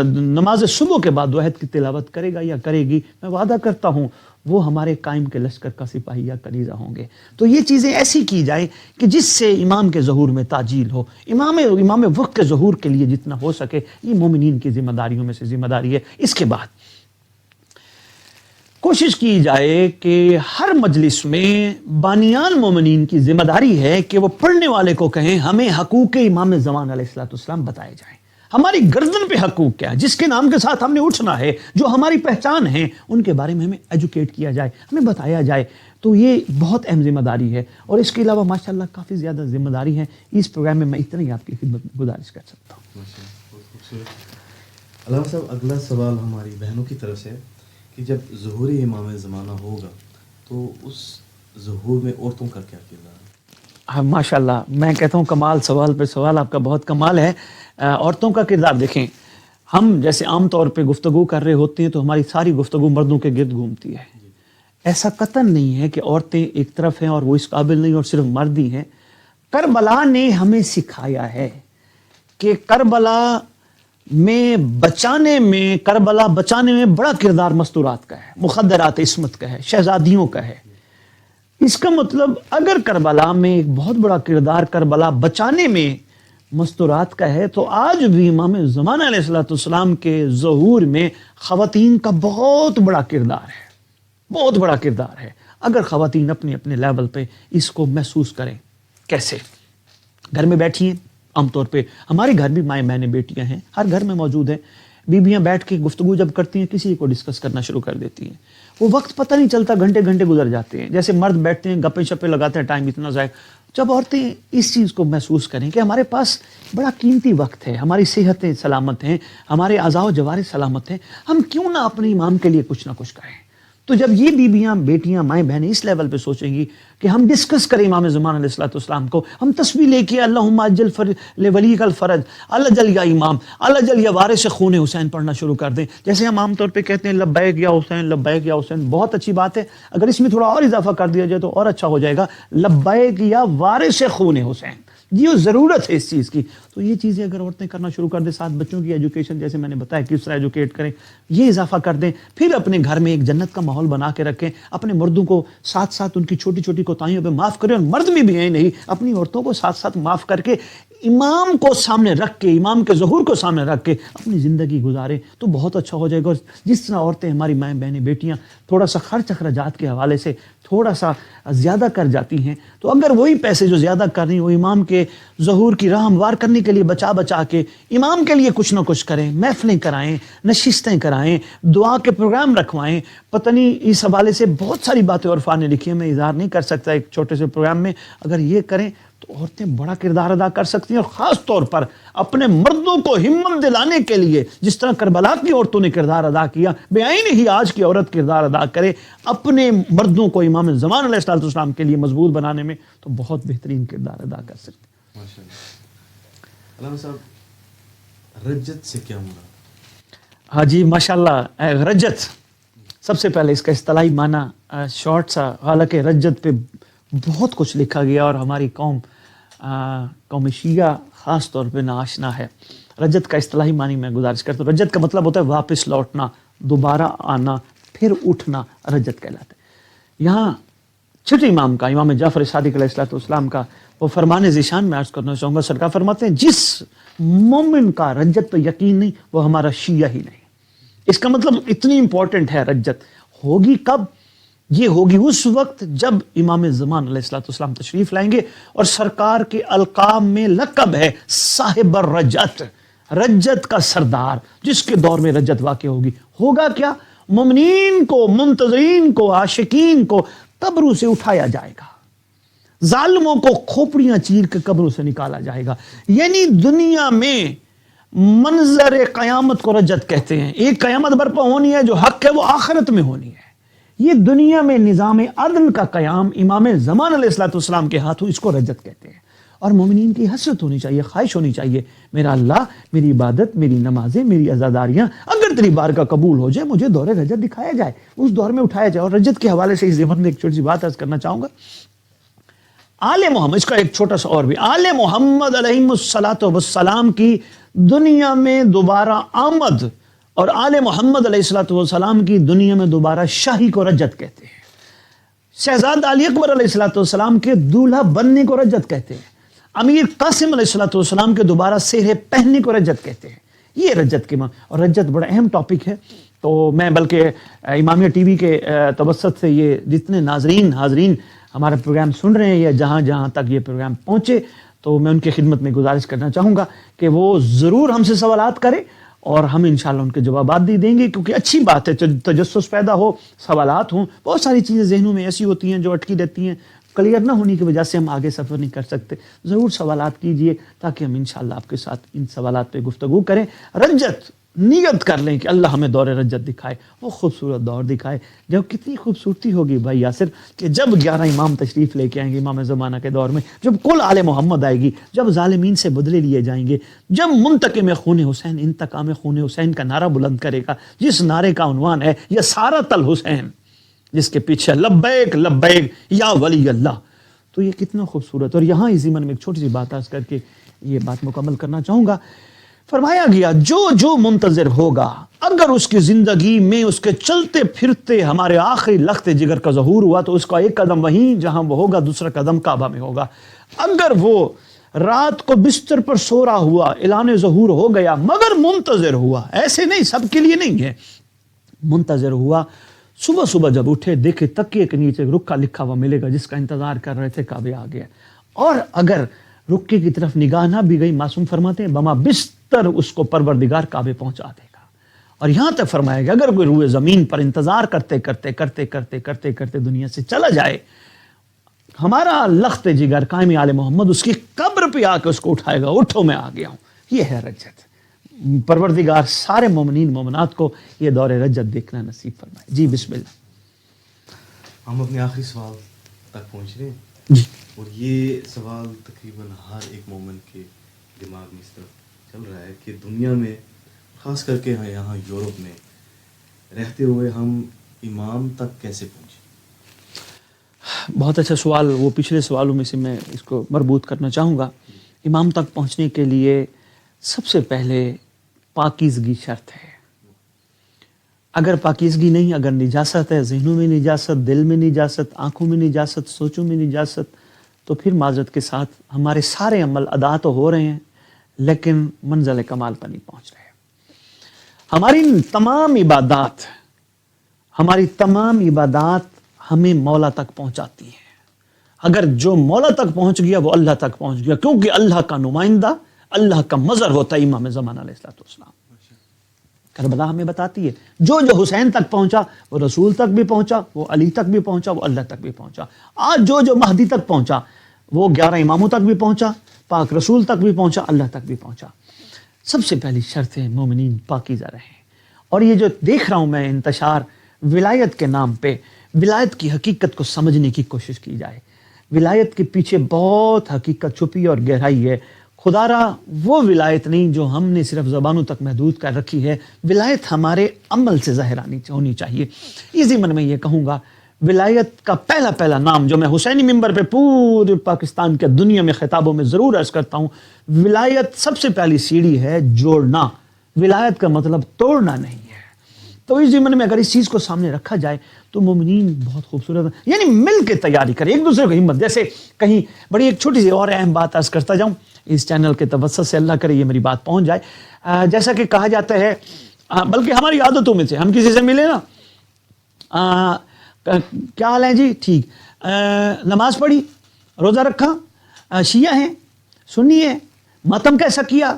نماز صبح کے بعد دعا عہد کی تلاوت کرے گا یا کرے گی, میں وعدہ کرتا ہوں وہ ہمارے قائم کے لشکر کا سپاہی یا کنیزہ ہوں گے. تو یہ چیزیں ایسی کی جائیں کہ جس سے امام کے ظہور میں تعجیل ہو. امام وقت کے ظہور کے لیے جتنا ہو سکے, یہ مومنین کی ذمہ داریوں میں سے ذمہ داری ہے. اس کے بعد کوشش کی جائے کہ ہر مجلس میں بانیان مومنین کی ذمہ داری ہے کہ وہ پڑھنے والے کو کہیں ہمیں حقوق امام زمان علیہ الصلوۃ والسلام بتائے جائیں. ہماری گردن پہ حقوق کیا ہے, جس کے نام کے ساتھ ہم نے اٹھنا ہے, جو ہماری پہچان ہے, ان کے بارے میں ہمیں ایجوکیٹ کیا جائے, ہمیں بتایا جائے. تو یہ بہت اہم ذمہ داری ہے. اور اس کے علاوہ ماشاءاللہ کافی زیادہ ذمہ داری ہے. اس پروگرام میں اتنا ہی آپ کی خدمت میں گزارش کر سکتا ہوں. بہت خوبصورت. علامہ صاحب, اگلا سوال ہماری بہنوں کی طرف سے کہ جب ظہور امام زمانہ ہوگا تو اس ظہور میں عورتوں کا کیا کردار ہے؟ ہاں ماشاءاللہ, میں کہتا ہوں کمال, سوال پہ سوال آپ کا بہت کمال ہے. عورتوں کا کردار دیکھیں, ہم جیسے عام طور پہ گفتگو کر رہے ہوتے ہیں تو ہماری ساری گفتگو مردوں کے گرد گھومتی ہے. ایسا قطعاً نہیں ہے کہ عورتیں ایک طرف ہیں اور وہ اس قابل نہیں اور صرف مرد ہی ہیں. کربلا نے ہمیں سکھایا ہے کہ کربلا بچانے میں بڑا کردار مستورات کا ہے, مخدرات عصمت کا ہے, شہزادیوں کا ہے. اس کا مطلب اگر کربلا میں ایک بہت بڑا کردار کربلا بچانے میں مستورات کا ہے, تو آج بھی امام زمانہ علیہ الصلوۃ والسلام کے ظہور میں خواتین کا بہت بڑا کردار ہے, بہت بڑا کردار ہے. اگر خواتین اپنے اپنے لیول پہ اس کو محسوس کریں. کیسے؟ گھر میں بیٹھی ہیں, عام طور پہ ہمارے گھر بھی مائیں بہنیں بیٹیاں ہیں, ہر گھر میں موجود ہیں. بیویاں بیٹھ کے گفتگو جب کرتی ہیں کسی کو ڈسکس کرنا شروع کر دیتی ہیں. وہ وقت پتہ نہیں چلتا, گھنٹے گھنٹے گزر جاتے ہیں. جیسے مرد بیٹھتے ہیں گپے شپے لگاتے ہیں, ٹائم اتنا ضائع. جب عورتیں اس چیز کو محسوس کریں کہ ہمارے پاس بڑا قیمتی وقت ہے, ہماری صحتیں سلامت ہیں, ہمارے اعضاء و جوارح سلامت ہیں, ہم کیوں نہ اپنے امام کے لیے کچھ نہ کچھ کریں. تو جب یہ بیویاں بیٹیاں مائیں بہنیں اس لیول پہ سوچیں گی کہ ہم ڈسکس کریں امام زمان علیہ السلام کو، ہم تسبیح لے کے اللہم اجل لولی کا الفرج الجل یا امام الجل یا وارث خون حسین پڑھنا شروع کر دیں، جیسے ہم عام طور پہ کہتے ہیں لبیک یا حسین لبیک یا حسین، بہت اچھی بات ہے، اگر اس میں تھوڑا اور اضافہ کر دیا جائے تو اور اچھا ہو جائے گا، لبیک یا وارث خون حسین، یہ ضرورت ہے اس چیز کی۔ تو یہ چیزیں اگر عورتیں کرنا شروع کر دیں، ساتھ بچوں کی ایجوکیشن جیسے میں نے بتایا کس طرح ایجوکیٹ کریں، یہ اضافہ کر دیں، پھر اپنے گھر میں ایک جنت کا ماحول بنا کے رکھیں، اپنے مردوں کو ساتھ ساتھ ان کی چھوٹی چھوٹی کوتاہیوں پہ معاف کریں، اور مرد بھی ہیں نہیں اپنی عورتوں کو ساتھ ساتھ معاف کر کے امام کو سامنے رکھ کے، امام کے ظہور کو سامنے رکھ کے اپنی زندگی گزاریں تو بہت اچھا ہو جائے گا۔ اور جس طرح عورتیں ہماری مائیں بہنیں بیٹیاں تھوڑا سا خرچ اخراجات کے حوالے سے تھوڑا سا زیادہ کر جاتی ہیں، تو اگر وہی پیسے جو زیادہ کر رہی ہیں وہ امام کے ظہور کی راہ ہموار کرنے کے لیے بچا بچا کے امام کے لیے کچھ نہ کچھ کریں، محفلیں کرائیں، نشستیں کرائیں، دعا کے پروگرام رکھوائیں، پتہ نہیں اس حوالے سے بہت ساری باتیں عرفا نے لکھی ہیں، میں اظہار نہیں کر سکتا ایک چھوٹے سے پروگرام میں، اگر یہ کریں تو عورتیں بڑا کردار ادا کر سکتی ہیں، اور خاص طور پر اپنے مردوں کو ہمت دلانے کے لیے جس طرح کربلا کی عورتوں نے کردار ادا کیا، بے آئین ہی آج کی عورت کردار ادا کرے اپنے مردوں کو امام زمان علیہ السلام کے لیے مضبوط بنانے میں، تو بہت بہترین کردار ادا کر سکتے ہیں۔ ماشاء اللہ۔ علامہ صاحب، رجت سے کیا مراد؟ ہاں جی ماشاء اللہ، رجت سب سے پہلے اس کا اصطلاحی معنی شارٹ سا، حالانکہ رجت پہ بہت کچھ لکھا گیا اور ہماری قوم شیعہ خاص طور پہ ناآشنا ہے۔ رجت کا اصطلاحی معنی میں گزارش کرتا ہوں، رجت کا مطلب ہوتا ہے واپس لوٹنا، دوبارہ آنا، پھر اٹھنا، رجت کہلاتا ہے۔ یہاں چھٹے امام کا، امام جعفر صادق علیہ السلام کا وہ فرمان ذیشان میں عرض کرنا چاہوں گا، سرکار فرماتے ہیں جس مومن کا رجت پہ یقین نہیں وہ ہمارا شیعہ ہی نہیں۔ اس کا مطلب اتنی امپورٹنٹ ہے رجت، ہوگی کب؟ یہ ہوگی اس وقت جب امام زمان علیہ السلام تشریف لائیں گے، اور سرکار کے القاب میں لقب ہے صاحب الرجت، رجت کا سردار، جس کے دور میں رجت واقع ہوگی۔ ہوگا کیا؟ مومنین کو، منتظرین کو، عاشقین کو قبروں سے اٹھایا جائے گا، ظالموں کو کھوپڑیاں چیر کے قبروں سے نکالا جائے گا۔ یعنی دنیا میں منظر قیامت کو رجت کہتے ہیں، ایک قیامت برپا ہونی ہے جو حق ہے، وہ آخرت میں ہونی ہے۔ یہ دنیا میں نظام عدل کا قیام امام زمان علیہ السلام کے ہاتھوں، اس کو رجت کہتے ہیں۔ اور مومنین کی حسرت ہونی چاہیے، خواہش ہونی چاہیے، میرا اللہ میری عبادت، میری نمازیں، میری عزاداریاں اگر تیری بار کا قبول ہو جائے، مجھے دور رجت دکھایا جائے، اس دور میں اٹھایا جائے۔ اور رجت کے حوالے سے اس ضمن میں ایک چھوٹی سی بات عرض کرنا چاہوں گا۔ آل محمد، اس کا ایک چھوٹا سا اور بھی، آل محمد علیہ السلام کی دنیا میں دوبارہ آمد، اور آل محمد علیہ السلام کی دنیا میں دوبارہ شاہی کو رجت کہتے ہیں۔ شہزاد علی اکبر علیہ السلام کے دولہا بننے کو رجت کہتے ہیں۔ امیر قاسم علیہ السلام کے دوبارہ سہرے پہننے کو رجت کہتے ہیں۔ یہ رجت کے اور رجت بڑا اہم ٹاپک ہے، تو میں بلکہ امامیہ ٹی وی کے توسط سے یہ جتنے ناظرین حاضرین ہمارا پروگرام سن رہے ہیں یا جہاں جہاں تک یہ پروگرام پہنچے، تو میں ان کی خدمت میں گزارش کرنا چاہوں گا کہ وہ ضرور ہم سے سوالات کریں، اور ہم انشاءاللہ ان کے جوابات بھی دیں گے، کیونکہ اچھی بات ہے تجسس پیدا ہو، سوالات ہوں، بہت ساری چیزیں ذہنوں میں ایسی ہوتی ہیں جو اٹکی رہتی ہیں، کلیئر نہ ہونے کی وجہ سے ہم آگے سفر نہیں کر سکتے۔ ضرور سوالات کیجئے تاکہ ہم انشاءاللہ آپ کے ساتھ ان سوالات پہ گفتگو کریں۔ رجت نیت کر لیں کہ اللہ ہمیں دور رجت دکھائے، وہ خوبصورت دور دکھائے، جب کتنی خوبصورتی ہوگی بھائی یاسر کہ جب 11 امام تشریف لے کے آئیں گے امام زمانہ کے دور میں، جب کل آل محمد آئے گی، جب ظالمین سے بدلے لیے جائیں گے، جب منتقم خون حسین انتقام خون حسین کا نعرہ بلند کرے گا، جس نعرے کا عنوان ہے یا سارت الحسین، جس کے پیچھے لبیک لبیک یا ولی اللہ، تو یہ کتنا خوبصورت۔ اور یہاں اس ضمن میں ایک چھوٹی سی بات عرض کر کے یہ بات مکمل کرنا چاہوں گا۔ فرمایا گیا جو منتظر ہوگا، اگر اس کی زندگی میں اس کے چلتے پھرتے ہمارے آخری لخت جگر کا ظہور ہوا تو اس کا ایک قدم وہیں جہاں وہ ہوگا، دوسرا قدم کعبہ میں ہوگا۔ اگر وہ رات کو بستر پر سو رہا ہوا، اعلان ظہور ہو گیا، مگر منتظر ہوا، ایسے نہیں، سب کے لیے نہیں ہے، منتظر ہوا، صبح صبح جب اٹھے دیکھے تکیے کے نیچے رکا لکھا ہوا ملے گا جس کا انتظار کر رہے تھے، کعبے آ گیا۔ اور اگر رکے کی طرف نگاہ نہ بھی گئی، معصوم فرماتے ہیں بما بستر اس کو پروردگار کعبے پہنچا دے گا۔ اور یہاں تک فرمایا گیا اگر کوئی روئے زمین پر انتظار کرتے کرتے کرتے کرتے کرتے کرتے دنیا سے چلا جائے، ہمارا لخت جگر قائم آل محمد اس کی قبر پہ آ کے اس کو اٹھائے گا، اٹھو میں آ گیا ہوں۔ یہ ہے رجت۔ پروردگار سارے مومنین مومنات کو یہ دور رجت دیکھنا نصیب فرمائے۔ جی بسم اللہ۔ ہم اپنے آخری سوال تک پہنچ رہے ہیں جی اور یہ سوال تقریباً ہر ایک مومن کے دماغ میں اس طرح چل رہا ہے کہ دنیا میں خاص کر کے یہاں یورپ میں رہتے ہوئے ہم امام تک کیسے پہنچے؟ بہت اچھا سوال. وہ پچھلے سوالوں میں سے میں اس کو مربوط کرنا چاہوں گا. امام تک پہنچنے کے لیے سب سے پہلے پاکیزگی شرط ہے. اگر پاکیزگی نہیں، اگر نجاست ہے، ذہنوں میں نجاست، دل میں نجاست، آنکھوں میں نجاست، سوچوں میں نجاست، تو پھر معذرت کے ساتھ ہمارے سارے عمل ادا تو ہو رہے ہیں لیکن منزل کمال پر نہیں پہنچ رہے. ہماری تمام عبادات ہمیں مولا تک پہنچاتی ہیں. اگر جو مولا تک پہنچ گیا وہ اللہ تک پہنچ گیا، کیونکہ اللہ کا نمائندہ، اللہ کا مظہر ہوتا ہے امام زمان علیہ السلام. کربلا ہمیں بتاتی ہے جو حسین تک پہنچا وہ رسول تک بھی پہنچا، وہ علی تک بھی پہنچا، وہ اللہ تک بھی پہنچا. آج جو مہدی تک پہنچا وہ 11 اماموں تک بھی پہنچا، پاک رسول تک بھی پہنچا، اللہ تک بھی پہنچا. سب سے پہلی شرط ہے مومنین پاکیزہ رہیں. اور یہ جو دیکھ رہا ہوں میں انتشار ولایت کے نام پہ، ولایت کی حقیقت کو سمجھنے کی کوشش کی جائے. ولایت کے پیچھے بہت حقیقت چھپی اور گہرائی ہے. خدا را وہ ولایت نہیں جو ہم نے صرف زبانوں تک محدود کر رکھی ہے. ولایت ہمارے عمل سے ظاہر ہونی چاہیے. اس ضمن میں یہ کہوں گا ولایت کا پہلا نام جو میں حسینی ممبر پہ پورے پاکستان کے دنیا میں خطابوں میں ضرور عرض کرتا ہوں، ولایت سب سے پہلی سیڑھی ہے جوڑنا. ولایت کا مطلب توڑنا نہیں ہے. تو اس ضمن میں اگر اس چیز کو سامنے رکھا جائے تو مومنین بہت خوبصورت ہیں. یعنی مل کے تیاری کریں، ایک دوسرے کو ہمت. جیسے کہیں بڑی ایک چھوٹی سی اور اہم بات عرض کرتا جاؤں، اس چینل کے توسط سے اللہ کرے یہ میری بات پہنچ جائے. جیسا کہ کہا جاتا ہے، بلکہ ہماری عادتوں میں سے، ہم کسی سے ملے نا، کیا حال ہے جی؟ ٹھیک. نماز پڑھی، روزہ رکھا، شیعہ ہیں، سنی ہے، ماتم کیسا کیا،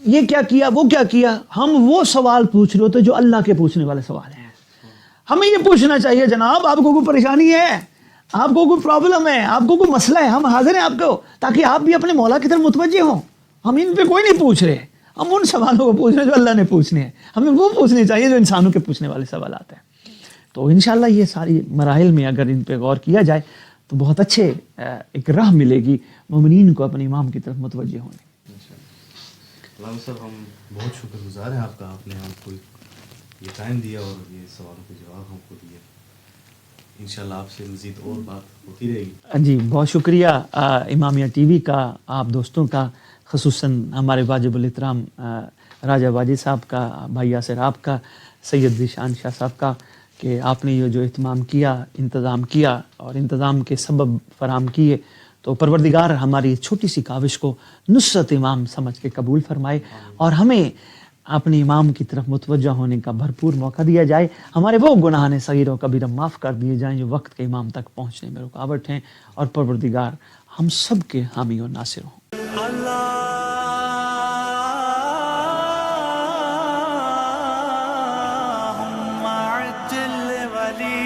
یہ کیا کیا، وہ کیا کیا. ہم وہ سوال پوچھ رہے ہوتے جو اللہ کے پوچھنے والے سوال ہیں. ہمیں یہ پوچھنا چاہیے جناب آپ کو کوئی پریشانی ہے، آپ کو کوئی پرابلم ہے، آپ کو کوئی مسئلہ ہے، ہم حاضر ہیں آپ کو، تاکہ آپ بھی اپنے مولا کی طرف متوجہ ہوں. ہم ان پہ کوئی نہیں پوچھ رہے، ہم ان سوالوں کو پوچھ رہے ہیں جو اللہ نے پوچھنے ہیں. ہمیں وہ پوچھنے چاہیے جو انسانوں کے پوچھنے والے سوالات ہیں. تو انشاءاللہ یہ ساری مراحل میں اگر ان پہ غور کیا جائے تو بہت اچھے ایک راہ ملے گی مومنین کو اپنے امام کی طرف متوجہ ہونے. علامہ صاحب ہم بہت شکر گزار ہیں آپ کا، آپ نے ہم کو یہ ٹائم دیا اور یہ سوالوں کے جواب ہم کو دیے. انشاءاللہ آپ سے مزید اور بات ہوتی رہے گی. جی بہت شکریہ امامیہ ٹی وی کا، آپ دوستوں کا، خصوصاً ہمارے واجب الاحترام راجہ واجد صاحب کا، بھائی یاسر آپ کا، سید ذیشان شاہ صاحب کا، کہ آپ نے یہ جو اہتمام کیا، انتظام کیا اور انتظام کے سبب فراہم کیے. تو پروردگار ہماری چھوٹی سی کاوش کو نصرت امام سمجھ کے قبول فرمائے اور ہمیں اپنے امام کی طرف متوجہ ہونے کا بھرپور موقع دیا جائے. ہمارے وہ گناہ صغیر و کبیرہ معاف کر دیے جائیں جو وقت کے امام تک پہنچنے میں رکاوٹ ہیں، اور پروردگار ہم سب کے حامی و ناصر ہوں. اللهم عجل ولي